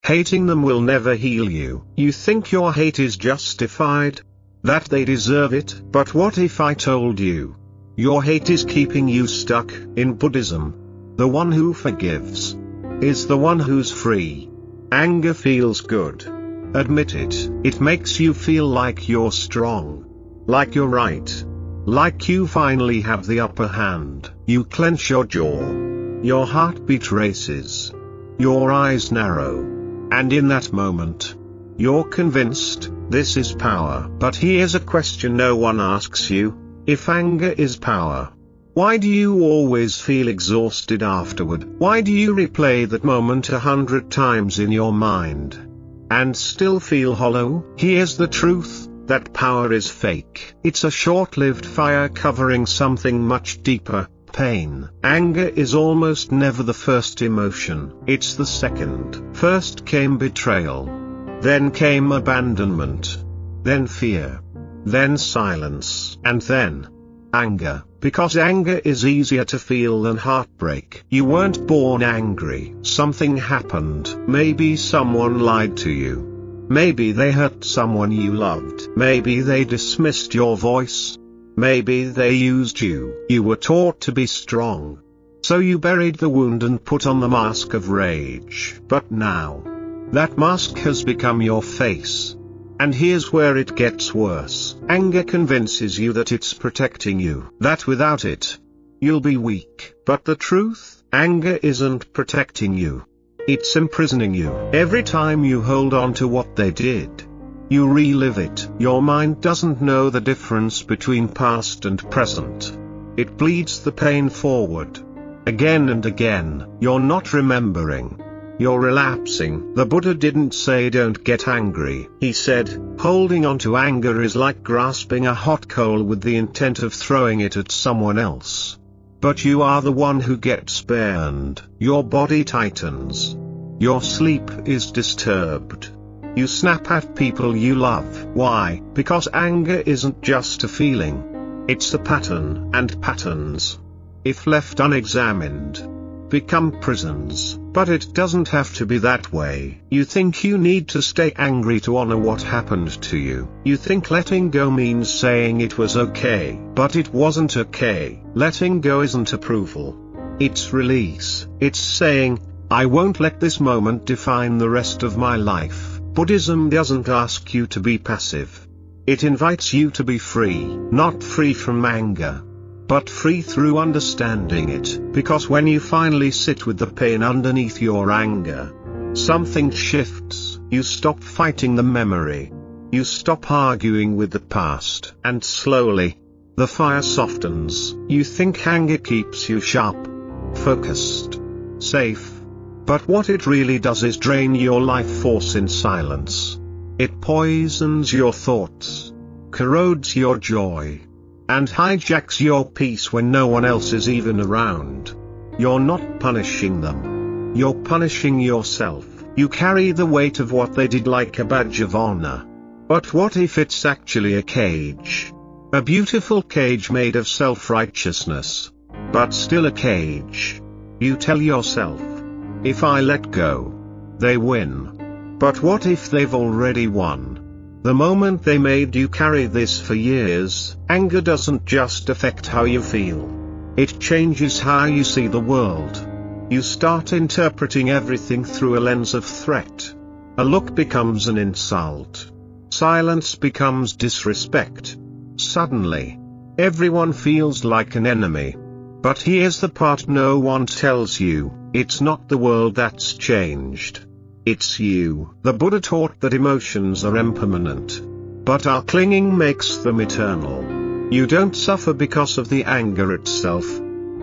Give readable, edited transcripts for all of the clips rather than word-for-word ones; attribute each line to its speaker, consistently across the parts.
Speaker 1: Hating them will never heal you. You think your hate is justified? That they deserve it? But what if I told you? Your hate is keeping you stuck. In Buddhism, the one who forgives is the one who's free. Anger feels good. Admit it. It makes you feel like you're strong. Like you're right. Like you finally have the upper hand. You clench your jaw. Your heartbeat races. Your eyes narrow. And in that moment, you're convinced, this is power. But here's a question no one asks you. If anger is power, why do you always feel exhausted afterward? Why do you replay that moment 100 times in your mind and still feel hollow? Here's the truth, that power is fake. It's a short-lived fire covering something much deeper, pain. Anger is almost never the first emotion. It's the second. First came betrayal. Then came abandonment. Then fear. Then silence. And then anger. Because anger is easier to feel than heartbreak. You weren't born angry. Something happened. Maybe someone lied to you. Maybe they hurt someone you loved. Maybe they dismissed your voice. Maybe they used you. You were taught to be strong. So you buried the wound and put on the mask of rage. But now, that mask has become your face. And here's where it gets worse. Anger convinces you that it's protecting you. That without it, you'll be weak. But the truth, anger isn't protecting you. It's imprisoning you. Every time you hold on to what they did, you relive it. Your mind doesn't know the difference between past and present. It bleeds the pain forward. Again and again. You're not remembering. You're relapsing. The Buddha didn't say don't get angry. He said, holding on to anger is like grasping a hot coal with the intent of throwing it at someone else. But you are the one who gets burned. Your body tightens. Your sleep is disturbed. You snap at people you love. Why? Because anger isn't just a feeling. It's a pattern. And patterns, if left unexamined, become prisons. But it doesn't have to be that way. You think you need to stay angry to honor what happened to you. You think letting go means saying it was okay. But it wasn't okay. Letting go isn't approval. It's release. It's saying, I won't let this moment define the rest of my life. Buddhism doesn't ask you to be passive. It invites you to be free. Not free from anger, but free through understanding it. Because when you finally sit with the pain underneath your anger, something shifts. You stop fighting the memory. You stop arguing with the past. And slowly, the fire softens. You think anger keeps you sharp, focused, safe. But what it really does is drain your life force in silence. It poisons your thoughts, corrodes your joy, and hijacks your peace when no one else is even around. You're not punishing them. You're punishing yourself. You carry the weight of what they did like a badge of honor. But what if it's actually a cage? A beautiful cage made of self-righteousness. But still a cage. You tell yourself, if I let go, they win. But what if they've already won? The moment they made you carry this for years, anger doesn't just affect how you feel. It changes how you see the world. You start interpreting everything through a lens of threat. A look becomes an insult. Silence becomes disrespect. Suddenly, everyone feels like an enemy. But here's the part no one tells you, it's not the world that's changed. It's you. The Buddha taught that emotions are impermanent, but our clinging makes them eternal. You don't suffer because of the anger itself.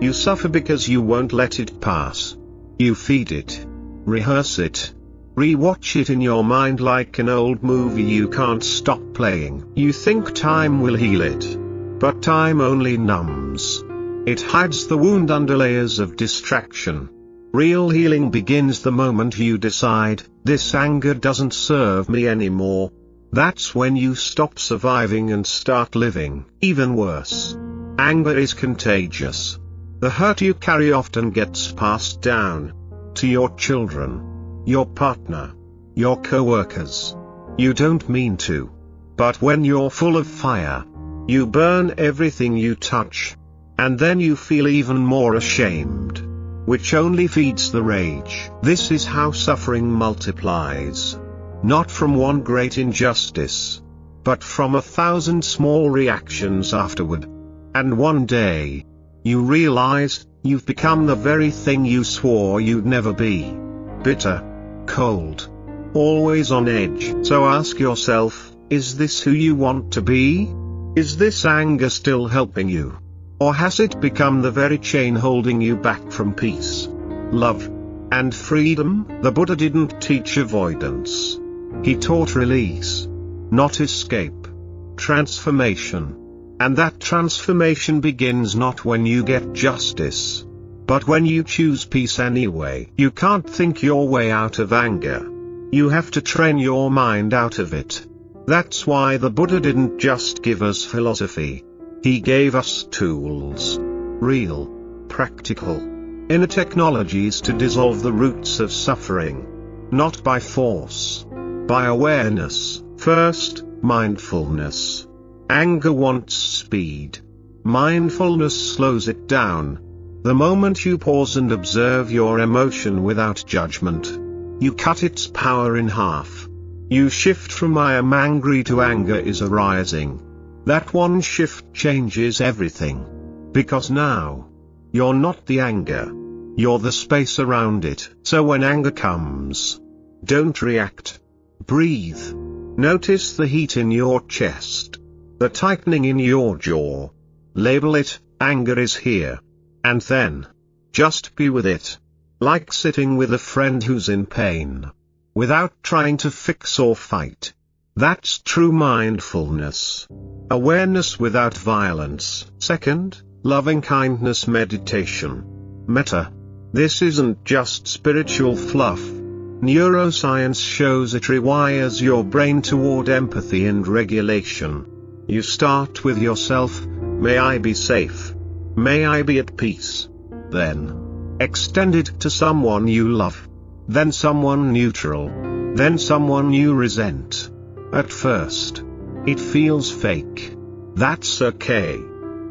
Speaker 1: You suffer because you won't let it pass. You feed it, rehearse it, rewatch it in your mind like an old movie you can't stop playing. You think time will heal it, but time only numbs. It hides the wound under layers of distraction. Real healing begins the moment you decide, this anger doesn't serve me anymore. That's when you stop surviving and start living. Even worse, anger is contagious. The hurt you carry often gets passed down to your children, your partner, your co-workers. You don't mean to. But when you're full of fire, you burn everything you touch. And then you feel even more ashamed, which only feeds the rage. This is how suffering multiplies. Not from one great injustice, but from 1,000 small reactions afterward. And one day, you realize, you've become the very thing you swore you'd never be. Bitter, cold, always on edge. So ask yourself, is this who you want to be? Is this anger still helping you? Or has it become the very chain holding you back from peace, love, and freedom? The Buddha didn't teach avoidance. He taught release, not escape. Transformation. And that transformation begins not when you get justice, but when you choose peace anyway. You can't think your way out of anger. You have to train your mind out of it. That's why the Buddha didn't just give us philosophy. He gave us tools. Real, practical, inner technologies to dissolve the roots of suffering. Not by force. By awareness. First, mindfulness. Anger wants speed. Mindfulness slows it down. The moment you pause and observe your emotion without judgment, you cut its power in half. You shift from I am angry to anger is arising. That one shift changes everything. Because now, you're not the anger. You're the space around it. So when anger comes, don't react. Breathe. Notice the heat in your chest. The tightening in your jaw. Label it, anger is here. And then, just be with it. Like sitting with a friend who's in pain. Without trying to fix or fight. That's true mindfulness. Awareness without violence. Second, loving kindness meditation. Metta. This isn't just spiritual fluff. Neuroscience shows it rewires your brain toward empathy and regulation. You start with yourself, may I be safe. May I be at peace. Then, extend it to someone you love. Then someone neutral. Then someone you resent. At first, it feels fake. That's okay.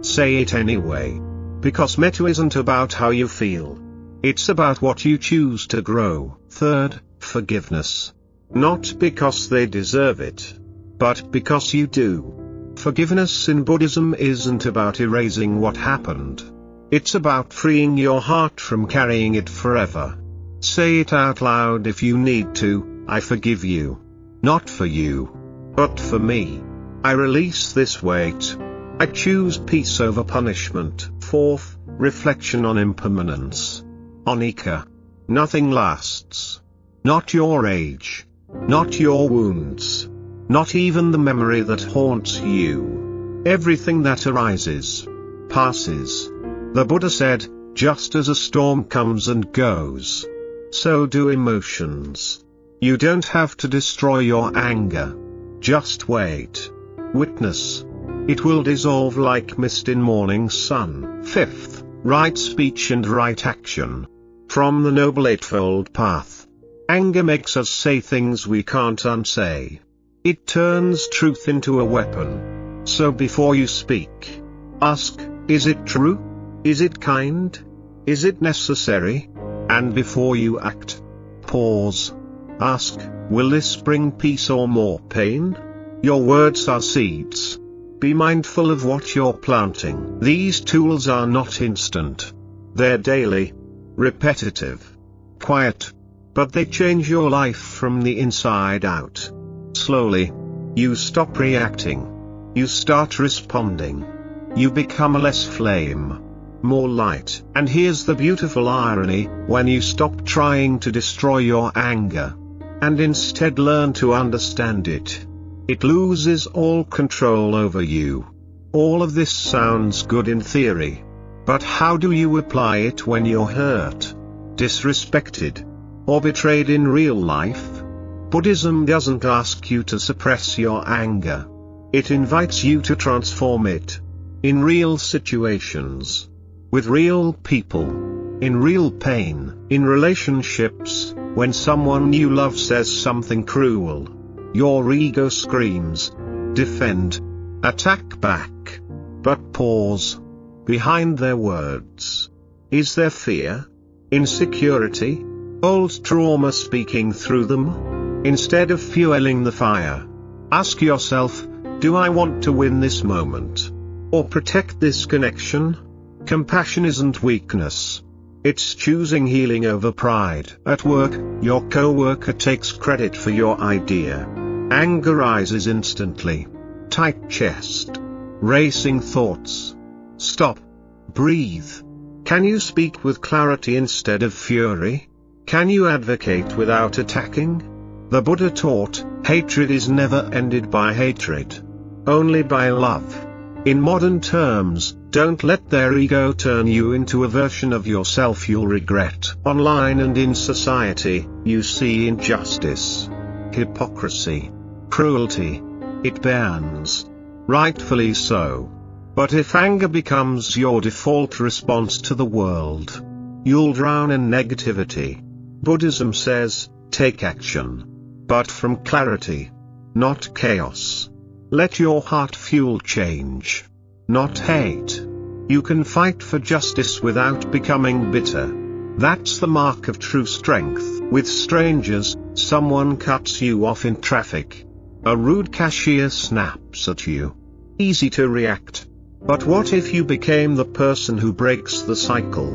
Speaker 1: Say it anyway. Because Metta isn't about how you feel. It's about what you choose to grow. Third, forgiveness. Not because they deserve it, but because you do. Forgiveness in Buddhism isn't about erasing what happened. It's about freeing your heart from carrying it forever. Say it out loud if you need to, I forgive you. Not for you, but for me. I release this weight. I choose peace over punishment. Fourth, reflection on impermanence. Anicca. Nothing lasts. Not your age. Not your wounds. Not even the memory that haunts you. Everything that arises, passes. The Buddha said, just as a storm comes and goes, so do emotions. You don't have to destroy your anger. Just wait. Witness. It will dissolve like mist in morning sun. Fifth, right speech and right action. From the Noble Eightfold Path. Anger makes us say things we can't unsay. It turns truth into a weapon. So before you speak, ask, is it true? Is it kind? Is it necessary? And before you act, pause. Ask, will this bring peace or more pain? Your words are seeds. Be mindful of what you're planting. These tools are not instant. They're daily, repetitive, quiet, but they change your life from the inside out. Slowly, you stop reacting. You start responding. You become less flame, more light. And here's the beautiful irony, when you stop trying to destroy your anger, and instead learn to understand it, it loses all control over you. All of this sounds good in theory. But how do you apply it when you're hurt, disrespected, or betrayed in real life? Buddhism doesn't ask you to suppress your anger. It invites you to transform it. In real situations. With real people. In real pain. In relationships. When someone you love says something cruel, your ego screams, defend, attack back. But pause. Behind their words, is there fear? Insecurity? Old trauma speaking through them? Instead of fueling the fire, ask yourself, do I want to win this moment? Or protect this connection? Compassion isn't weakness. It's choosing healing over pride. At work, your coworker takes credit for your idea. Anger rises instantly. Tight chest. Racing thoughts. Stop. Breathe. Can you speak with clarity instead of fury? Can you advocate without attacking? The Buddha taught, hatred is never ended by hatred. Only by love. In modern terms, don't let their ego turn you into a version of yourself you'll regret. Online and in society, you see injustice, hypocrisy, cruelty. It burns. Rightfully so. But if anger becomes your default response to the world, you'll drown in negativity. Buddhism says, take action. But from clarity, not chaos. Let your heart fuel change, not hate. You can fight for justice without becoming bitter. That's the mark of true strength. With strangers, someone cuts you off in traffic. A rude cashier snaps at you. Easy to react. But what if you became the person who breaks the cycle?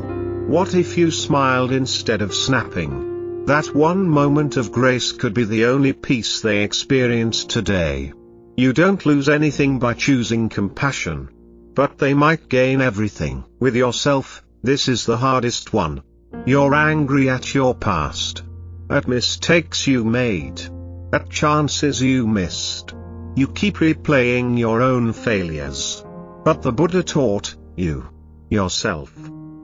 Speaker 1: What if you smiled instead of snapping? That one moment of grace could be the only peace they experience today. You don't lose anything by choosing compassion. But they might gain everything. With yourself, this is the hardest one. You're angry at your past. At mistakes you made. At chances you missed. You keep replaying your own failures. But the Buddha taught, you, yourself,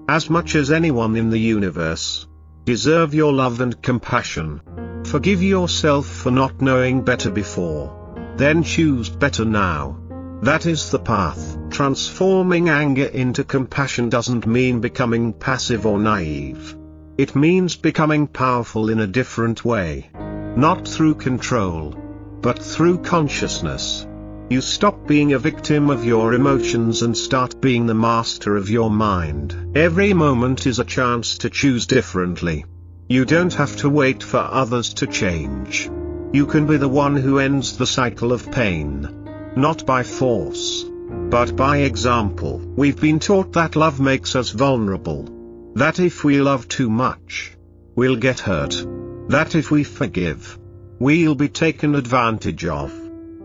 Speaker 1: as much as anyone in the universe, deserve your love and compassion. Forgive yourself for not knowing better before. Then choose better now. That is the path. Transforming anger into compassion doesn't mean becoming passive or naive. It means becoming powerful in a different way. Not through control, but through consciousness. You stop being a victim of your emotions and start being the master of your mind. Every moment is a chance to choose differently. You don't have to wait for others to change. You can be the one who ends the cycle of pain. Not by force, but by example. We've been taught that love makes us vulnerable. That if we love too much, we'll get hurt. That if we forgive, we'll be taken advantage of.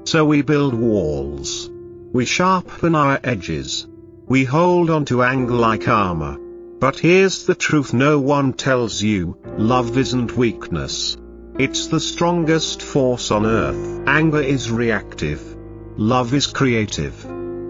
Speaker 1: So we build walls. We sharpen our edges. We hold on to anger like armor. But here's the truth no one tells you, love isn't weakness. It's the strongest force on earth. Anger is reactive. Love is creative.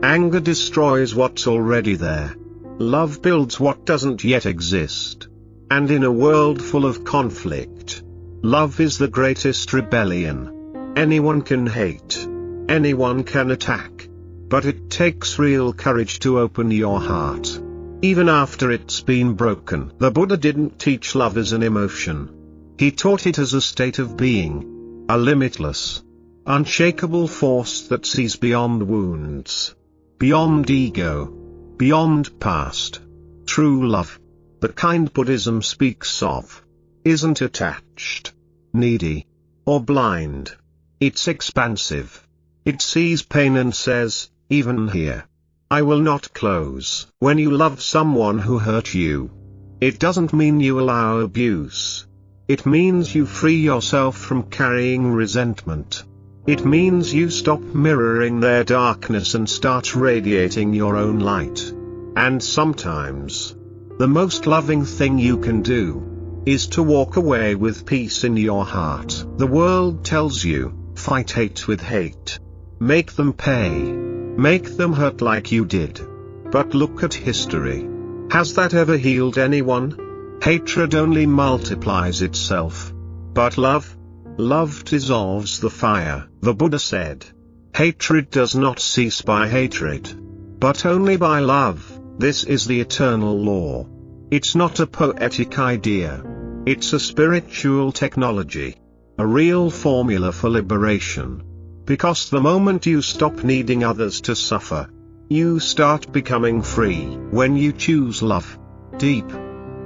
Speaker 1: Anger destroys what's already there. Love builds what doesn't yet exist. And in a world full of conflict, love is the greatest rebellion. Anyone can hate. Anyone can attack. But it takes real courage to open your heart. Even after it's been broken. The Buddha didn't teach love as an emotion. He taught it as a state of being. A limitless, unshakable force that sees beyond wounds. Beyond ego. Beyond past. True love, the kind Buddhism speaks of, isn't attached, needy, or blind. It's expansive. It sees pain and says, even here, I will not close. When you love someone who hurt you, it doesn't mean you allow abuse. It means you free yourself from carrying resentment. It means you stop mirroring their darkness and start radiating your own light. And sometimes, the most loving thing you can do, is to walk away with peace in your heart. The world tells you, fight hate with hate. Make them pay. Make them hurt like you did. But look at history. Has that ever healed anyone? Hatred only multiplies itself. But love dissolves the fire. The Buddha said, hatred does not cease by hatred, but only by love. This is the eternal law. It's not a poetic idea. It's a spiritual technology. A real formula for liberation. Because the moment you stop needing others to suffer, you start becoming free. When you choose love, deep,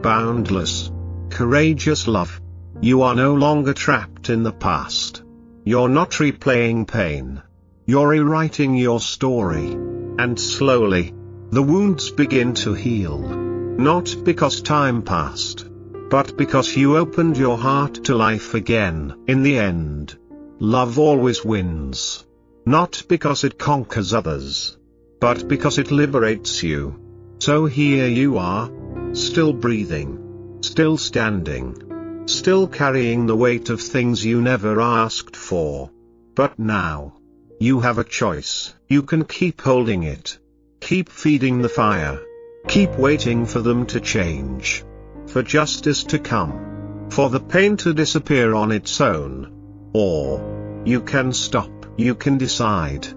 Speaker 1: boundless, courageous love, you are no longer trapped in the past. You're not replaying pain. You're rewriting your story. And slowly, the wounds begin to heal. Not because time passed, but because you opened your heart to life again. In the end, love always wins. Not because it conquers others, but because it liberates you. So here you are, still breathing, still standing, still carrying the weight of things you never asked for. But now, you have a choice. You can keep holding it. Keep feeding the fire. Keep waiting for them to change. For justice to come. For the pain to disappear on its own. Or, you can stop. You can decide.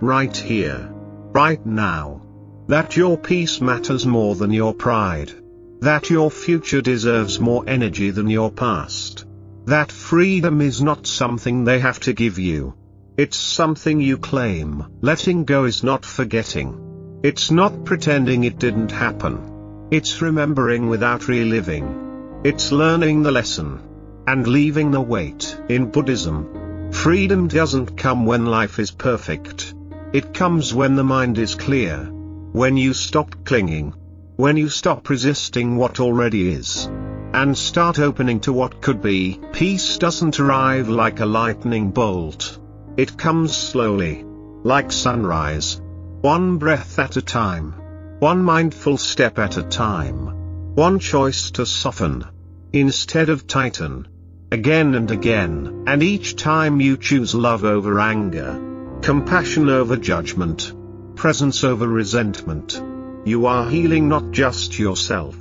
Speaker 1: Right here. Right now. That your peace matters more than your pride. That your future deserves more energy than your past. That freedom is not something they have to give you. It's something you claim. Letting go is not forgetting. It's not pretending it didn't happen. It's remembering without reliving. It's learning the lesson. And leaving the weight. In Buddhism, freedom doesn't come when life is perfect. It comes when the mind is clear. When you stop clinging. When you stop resisting what already is. And start opening to what could be. Peace doesn't arrive like a lightning bolt. It comes slowly. Like sunrise. One breath at a time. One mindful step at a time. One choice to soften. Instead of tighten. Again and again. And each time you choose love over anger. Compassion over judgment. Presence over resentment. You are healing not just yourself,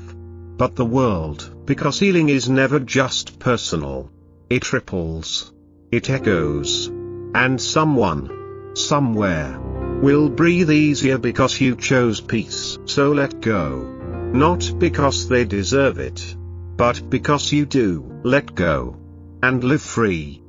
Speaker 1: but the world, because healing is never just personal. It ripples. It echoes. And someone, somewhere, will breathe easier because you chose peace. So let go. Not because they deserve it, but because you do. Let go. And live free.